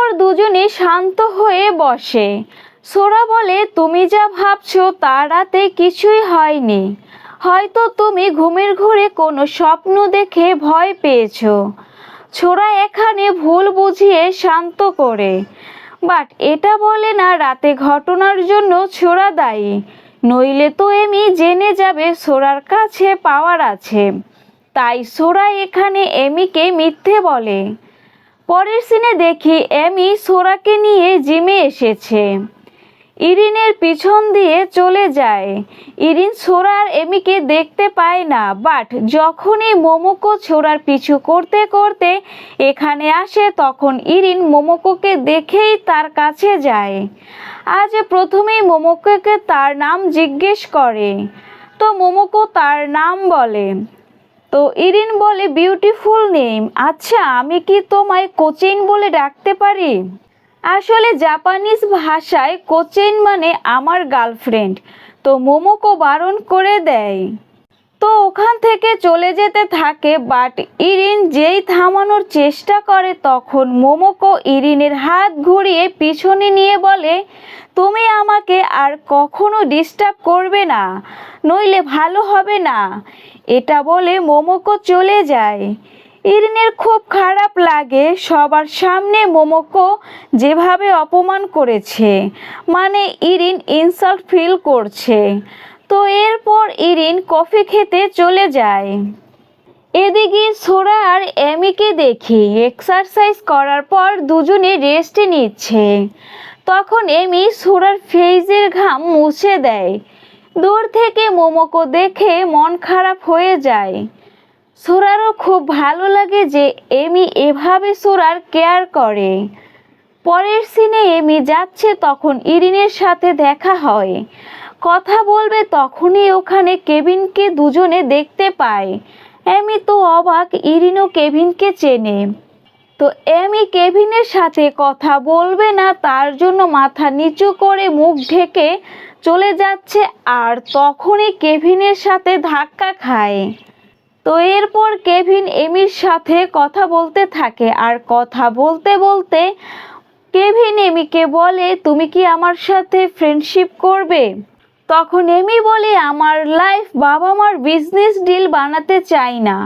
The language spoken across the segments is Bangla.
এরপর দুজনে শান্ত হয়ে বসে। সোরা বলে, তুমি যা ভাবছো তা রাতে কিছুই হয়নি, হয়তো তুমি ঘুমের ঘোরে কোনো স্বপ্ন দেখে ভয় পেয়েছো। ছোড়া এখানে ভুল বুঝিয়ে শান্ত করে, বাট এটা বলে না রাতে ঘটনার জন্য ছোড়া দায়ী, নইলে তো এমি জেনে যাবে সোরার কাছে পাওয়ার আছে। তাই সোরা এখানে এমিকে মিথ্যে বলে। পরের সিনে দেখি এমি সোরাকে নিয়ে জিমে এসেছে। ইরিনের পিছন দিয়ে চলে যায়। ইরিন সোরা আর এমিকে দেখতে পায় না, বাট যখনই মোমোকো ছোড়ার পিছু করতে করতে এখানে আসে তখন ইরিন মোমোকোকে দেখেই তার কাছে যায়। আজ প্রথমেই মোমোকোকে তার নাম জিজ্ঞেস করে, তো মোমোকো তার নাম বলে। তো ইরিন বলে, বিউটিফুল নেম, আচ্ছা আমি কি তোমায় কোচেইন বলে ডাকতে পারি? আসলে জাপানিজ ভাষায় কোচেইন মানে আমার গার্লফ্রেন্ড। তো মোমোকো বারণ করে দেয়, তো ওখান থেকে চলে যেতে থাকে। বাট ইরিন যেই থামানোর চেষ্টা করে তখন মোমোকো ইরিনের হাত ঘুরিয়ে পিছনে নিয়ে বলে, তুমি আমাকে আর কখনো ডিস্টার্ব করবে না, নইলে ভালো হবে না। এটা বলে মোমোকো চলে যায়। ইরিনের খুব খারাপ লাগে, সবার সামনে মোমোকো যেভাবে অপমান করেছে, মানে ইরিন ইনসাল্ট ফিল করছে। তো এরপর ইরিন কফি খেতে চলে যায়। এদিকে সোরা আর এমিকে দেখি এক্সারসাইজ করার পর দুজনে রেস্ট নিচ্ছে। তখন এমি সোরার ফেসের ঘাম মুছে দেয়। দূর থেকে মোমোকো দেখে মন খারাপ হয়ে যায়। সোরারও খুব ভালো লাগে যে এমি এভাবে সোরার কেয়ার করে। পরের সিনে এমি যাচ্ছে, তখন ইরিনের সাথে দেখা হয়। কথা বলবে তখনই ওখানে কেভিনকে দুজনে দেখতে পায়। এমি তো অবাক, ইরিনও কেভিনকে চেনে। তো এমি কেভিনের সাথে কথা বলবে না, তার জন্য মাথা নিচু করে মুখ ঢেকে চলে যাচ্ছে, আর তখনই কেভিনের সাথে ধাক্কা খায়। তো এরপর কেভিন এমির সাথে কথা বলতে থাকে, আর কথা বলতে বলতে কেভিন এমিকে বলে, তুমি কি আমার সাথে ফ্রেন্ডশিপ করবে? তখন এমি বলে, আমার লাইফ বাবা মার বিজনেস ডিল বানাতে চাই না।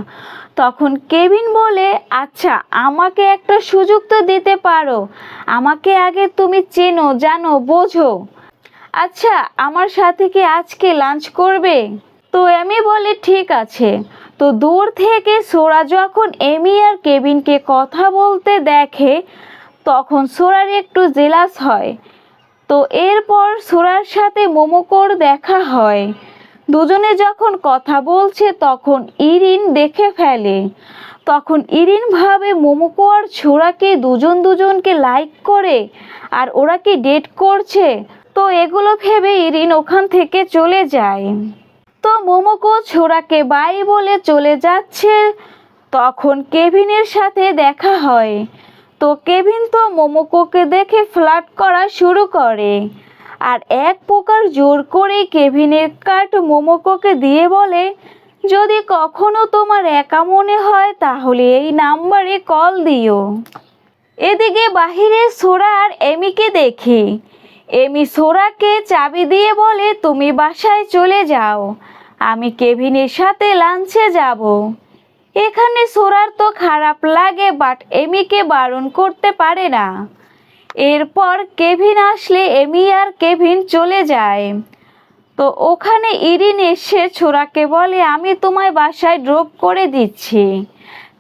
তখন কেভিন বলে, আচ্ছা আমাকে একটা সুযোগ তো দিতে পারো, আমাকে আগে তুমি চেনো জানো বোঝো। আচ্ছা আমার সাথে কি আজকে লাঞ্চ করবে? তো এমি বলে, ঠিক আছে। তো দূর থেকে সোরা যখন এমি আর কেভিনকে কথা বলতে দেখে তখন সোরার একটু জেলাস হয়। তো এরপর সোরার সাথে মোমোকোর দেখা হয়। দুজনে যখন কথা বলছে তখন ইরিন দেখে ফেলে। তখন ইরিন ভাবে মোমোকো আর ছোড়াকে দুজনকে লাইক করে, আর ওরা কি ডেট করছে। তো এগুলো ভেবে ইরিন ওখান থেকে চলে যায়। তো মোমোকো ছোড়াকে বাই বলে চলে যাচ্ছে, তখন কেভিনের সাথে দেখা হয়। তো কেভিন তো মোমোকোকে দেখে ফ্লার্ট করা শুরু করে, আর এক প্রকার জোর করে কেভিনের কার্ড মোমোকোকে দিয়ে বলে, যদি কখনো তোমার একা মনে হয় তাহলে এই নাম্বারে কল দিও। এদিকে বাহিরে সোরা আর এমিকে দেখি। এমি সোরাকে চাবি দিয়ে বলে, তুমি বাসায় চলে যাও, আমি কেভিনের সাথে লাঞ্চে যাব। এখানে সোরার তো খারাপ লাগে, বাট এমিকে বারণ করতে পারে না। এরপর কেভিন আসলে এমি আর কেভিন চলে যায়। তো ওখানে ইরিন এসে ছোড়াকে বলে, আমি তোমায় বাসায় ড্রপ করে দিচ্ছি,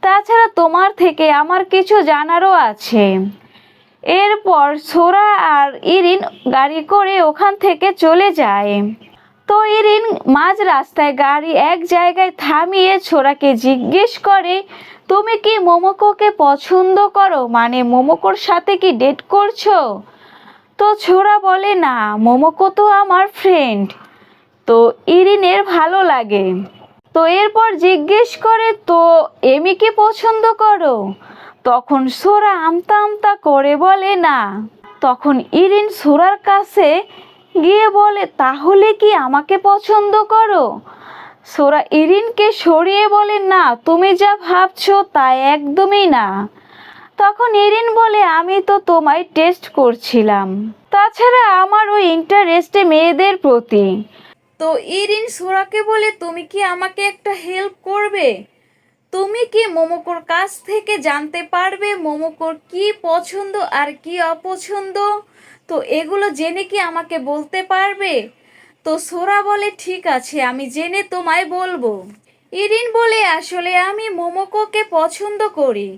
তাছাড়া তোমার থেকে আমার কিছু জানারও আছে। এরপর সোরা আর ইরিন গাড়ি করে ওখান থেকে চলে যায়। তো ইরিন মাঝ রাস্তায় গাড়ি এক জায়গায় থামিয়ে ছোড়াকে জিজ্ঞেস করে, তুমি কি মোমোকোকে পছন্দ করো, মানে মোমোকোর সাথে কি ডেট করছো? তো ছোড়া বলে, না মোমোকো তো আমার ফ্রেন্ড। তো ইরিনের ভালো লাগে। তো এরপর জিজ্ঞেস করে, তো এমিকে পছন্দ করো? তখন সোরা আমতা আমতা করে বলে, না। তখন ইরিন সোরার কাছে গিয়ে বলে, তাহলে কি আমাকে পছন্দ করো? সোরা ইরিনকে সরিয়ে বলে, না তুমি যা ভাবছো তা একদমই না, তখন ইরিন বলে আমি তো তোমায় টেস্ট করছিলাম, তাছাড়া আমারও ইন্টারেস্টে মেয়েদের প্রতি। তো ইরিন সোরাকে বলে তুমি কি আমাকে একটা হেল্প করবে? তুমি কি মোমোকোর কাছ থেকে জানতে পারবে মোমোকোর কি পছন্দ আর কি অপছন্দ? তো এগুলো জেনে কি আমাকে বলতে পারবে? তো সোরা বলে ঠিক আছে, আমি জেনে তোমায় বলবো। ইরিন বলে আসলে আমি মোমোকোকে পছন্দ করি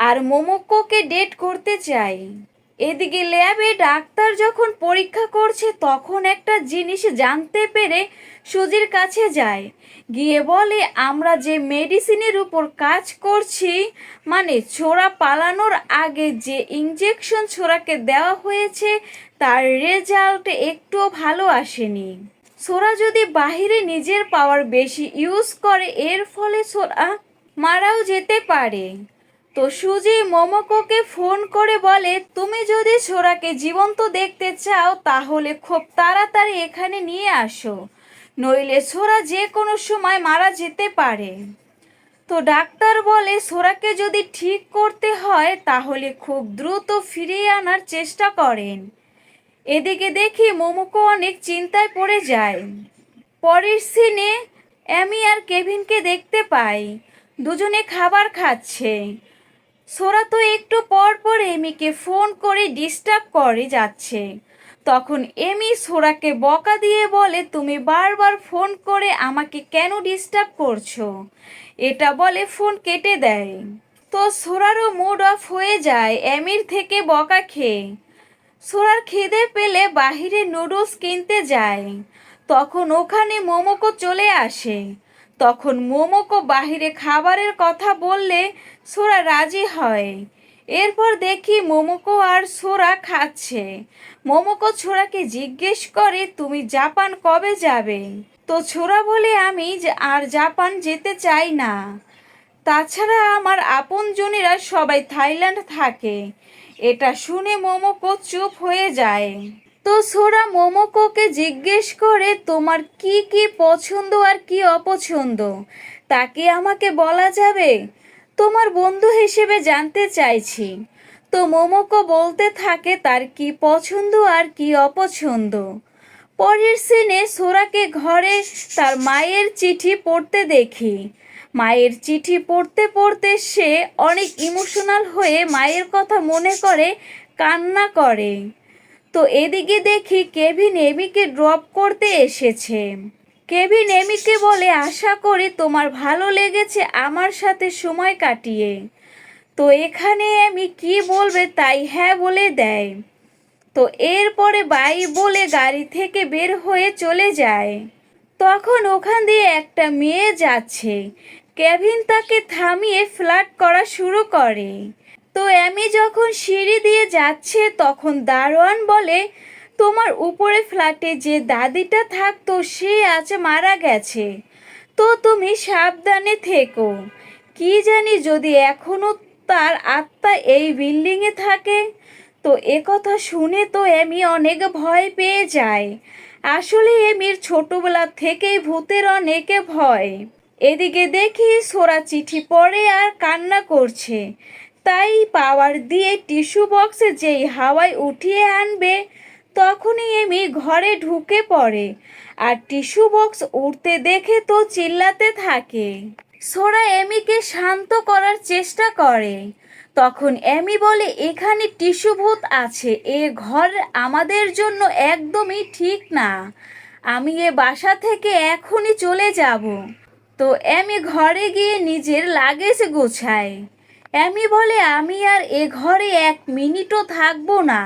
আর মোমোকোকে ডেট করতে চাই। এদিকে ল্যাবে ডাক্তার যখন পরীক্ষা করছে তখন একটা জিনিস জানতে পেরে সুজির কাছে যায়, গিয়ে বলে আমরা যে মেডিসিনের উপর কাজ করছি, মানে ছোরা পালানোর আগে যে ইঞ্জেকশন ছোরাকে দেওয়া হয়েছে তার রেজাল্ট একটুও ভালো আসেনি। ছোরা যদি বাহিরে নিজের পাওয়ার বেশি ইউজ করে এর ফলে ছোরা মারাও যেতে পারে। তো সুজি মোমোকোকে ফোন করে বলে তুমি যদি ছোরাকে জীবন্ত দেখতে চাও তাহলে খুব তাড়াতাড়ি এখানে নিয়ে আসো, নইলে ছোরা যে কোনো সময় মারা যেতে পারে। তো ডাক্তার বলে ছোরাকে যদি ঠিক করতে হয় তাহলে খুব দ্রুত ফিরিয়ে আনার চেষ্টা করেন। এদিকে দেখি মোমোকো অনেক চিন্তায় পড়ে যায়। পরের সিনে অ্যামি আর কেভিনকে দেখতে পাই, দুজনে খাবার খাচ্ছে। সোরা তো একটু পর পর এমিকে ফোন করে ডিস্টার্ব করে যাচ্ছে। তখন এমি সোরাকে বকা দিয়ে বলে তুমি বারবার ফোন করে আমাকে কেন ডিস্টার্ব করছো, এটা বলে ফোন কেটে দেয়। তো সোরারও মুড অফ হয়ে যায় এমির থেকে বকা খেয়ে। সোরার খিদে পেলে বাহিরে নুডলস কিনতে যায়, তখন ওখানে মোমোকো চলে আসে। তখন মোমোকো বাহিরে খাবারের কথা বললে সোরা রাজি হয়। এরপর দেখি মোমোকো আর সোরা খাচ্ছে। মোমোকো ছোরাকে জিজ্ঞেস করে তুমি জাপান কবে যাবে? তো ছোরা বলে আমি আর জাপান যেতে চাই না, তাছাড়া আমার আপনজনেরা সবাই থাইল্যান্ড থাকে। এটা শুনে মোমোকো চুপ হয়ে যায়। তো সোরা মোমোকোকে জিজ্ঞেস করে তোমার কি কি পছন্দ আর কি অপছন্দ তা কি আমাকে বলা যাবে? তোমার বন্ধু হিসেবে জানতে চাইছি। তো মোমোকো বলতে থাকে তার কি পছন্দ আর কি অপছন্দ। পরের সিনে সোরাকে ঘরে তার মায়ের চিঠি পড়তে দেখি। মায়ের চিঠি পড়তে পড়তে সে অনেক ইমোশনাল হয়ে মায়ের কথা মনে করে কান্না করে। তো এদিকে দেখি কেভিন এমিকে ড্রপ করতে এসেছে। কেভিন এমিকে বলে আশা করি তোমার ভালো লেগেছে আমার সাথে সময় কাটিয়ে। তো এখানে এমি কি বলবে তাই হ্যাঁ বলে দেয়। তো এরপরে বাই বলে গাড়ি থেকে বের হয়ে চলে যায়। তখন ওখান দিয়ে একটা মেয়ে যাচ্ছে, কেভিন তাকে থামিয়ে ফ্লার্ট করা শুরু করে। তো অ্যামি যখন সিঁড়ি দিয়ে যাচ্ছে তখন দারোয়ান বলে তোমার উপরে ফ্ল্যাটে যে দাদিটা থাকতো সে আজ মারা গেছে, তো তুমি সাবধানে থেকো। কি জানি যদি এখনো তার আত্মা এই বিল্ডিংয়ে থাকে। তো একথা শুনে তো এমি অনেক ভয় পেয়ে যায়। আসলে এমির ছোটবেলা থেকেই ভূতের অনেকে ভয়। এদিকে দেখি সোরা চিঠি পড়ে আর কান্না করছে, তাই পাওয়ার দিয়ে টিস্যু বক্সে যেই হাওয়ায় উঠিয়ে আনবে তখনই এমি ঘরে ঢুকে পড়ে আর টিস্যু বক্স উঠতে দেখে তো চিল্লাতে থাকে। সোরা এমিকে শান্ত করার চেষ্টা করে। তখন এমি বলে এখানে টিস্যু ভূত আছে, এ ঘর আমাদের জন্য একদমই ঠিক না, আমি এ বাসা থেকে এখনই চলে যাব। তো এমি ঘরে গিয়ে নিজের লাগেজ গোছায়। এমি বলে আমি আর এ ঘরে 1 মিনিটও থাকবো না।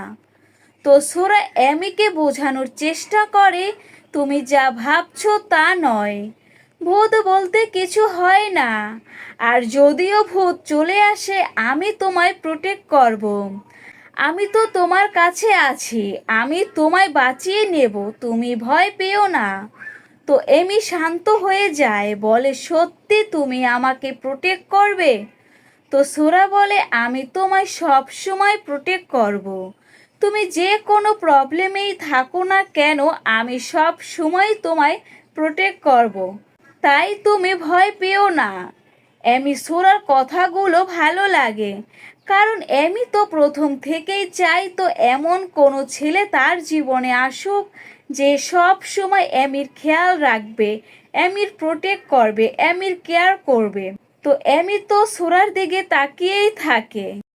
তো সোরা এমিকে বোঝানোর চেষ্টা করে তুমি যা ভাবছো তা নয়, ভূত বলতে কিছু হয় না, আর যদিও ভূত চলে আসে আমি তোমায় প্রোটেক্ট করব। আমি তো তোমার কাছে আছি, আমি তোমায় বাঁচিয়ে নেব, তুমি ভয় পেও না। তো এমি শান্ত হয়ে যায়, বলে সত্যি তুমি আমাকে প্রোটেক্ট করবে? তো সোরা বলে আমি তোমায় সব সময় প্রোটেক্ট করব। তুমি যে কোনো প্রবলেমেই থাকো না কেন আমি সব সময় তোমায় প্রোটেক্ট করব, তাই তুমি ভয় পেও না। এমি সোরার কথাগুলো ভালো লাগে, কারণ এমি তো প্রথম থেকেই চাই তো এমন কোনো ছেলে তার জীবনে আসুক যে সব সময় এমির খেয়াল রাখবে, এমির প্রোটেক্ট করবে, এমির কেয়ার করবে। তো এমি তো সোরার দিকে তাকিয়েই থাকে।